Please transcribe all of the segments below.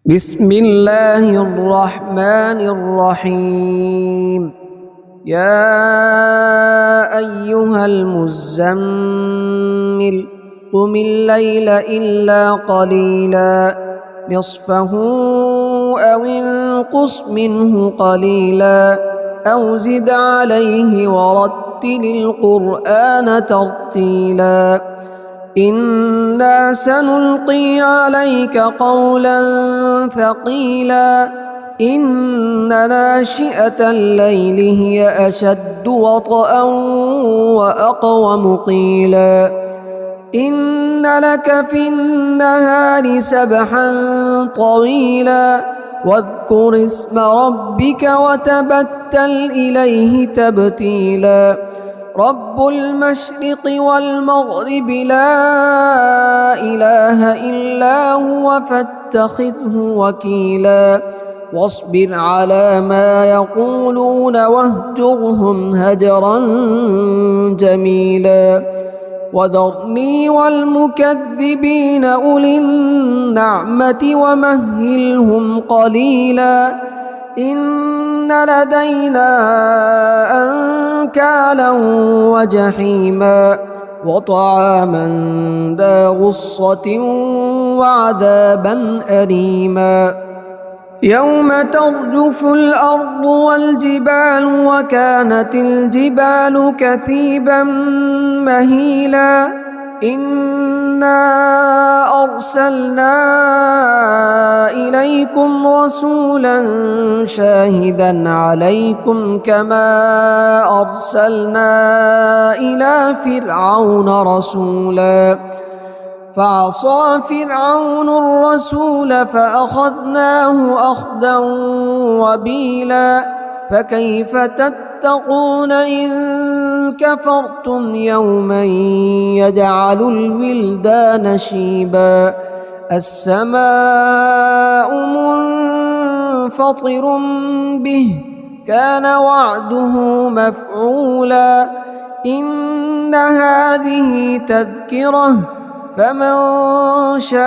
بسم الله الرحمن الرحيم. يا أيها المزمل قم الليل إلا قليلا نصفه أو انقص منه قليلا أو زد عليه ورتل القرآن ترتيلا. إنا سنلقي عليك قولا ثقيلا إن ناشئة الليل هي أشد وطئا وأقوم قيلا. إن لك في النهار سبحا طويلا واذكر اسم ربك وتبتل إليه تبتيلا. رب المشرق والمغرب لا إله إلا هو فاتخذه وكيلا. واصبر على ما يقولون واهجرهم هجرا جميلا. وذرني والمكذبين أولي النعمة ومهلهم قليلا إن لدينا أنكالا وجحيما وطعاما ذا غصة وعذابا أليما. يوم ترجف الأرض والجبال وكانت الجبال كثيبا مهيلا. إنا أرسلنا إليكم رسولا شاهدا عليكم كما أرسلنا إلى فرعون رسولا فعصى فرعون الرسول فأخذناه أخذا وبيلا. فكيف تتقون إن كفرتم يوما يجعل الولدان شيبا. السماء منفطر به كان وعده مفعولا. إن هذه تذكرة فمن شاء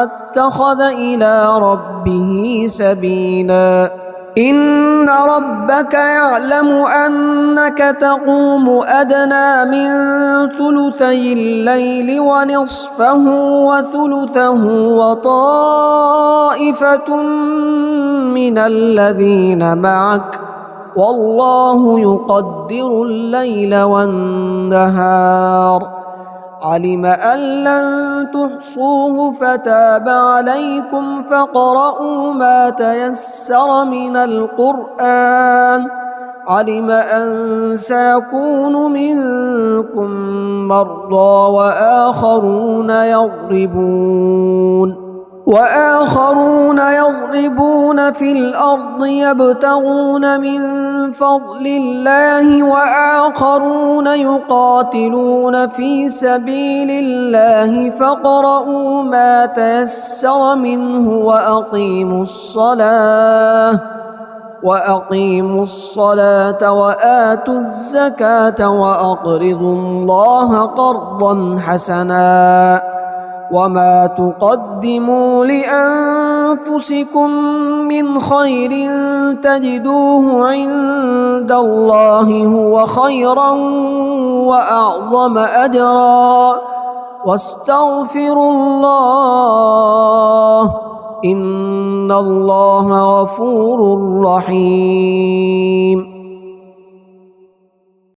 اتخذ إلى ربه سبيلا. إن ربك يعلم أنك تقوم أدنى من ثلثي الليل ونصفه وثلثه وطائفة من الذين معك والله يقدر الليل والنهار. علم أن لن تحصوه فتاب عليكم فاقرؤوا ما تيسر من القرآن. علم أن سيكون منكم مرضى وآخرون يضربون في الأرض يبتغون من فضل الله وآخرون يقاتلون في سبيل الله فاقرؤوا ما تيسر منه وأقيموا الصلاة وآتوا الزكاة وأقرضوا الله قرضا حسنا. وما تقدموا لأنفسكم من خير تجدوه عند الله هو خيرا وأعظم أجرا. واستغفروا الله إن الله غفور رحيم.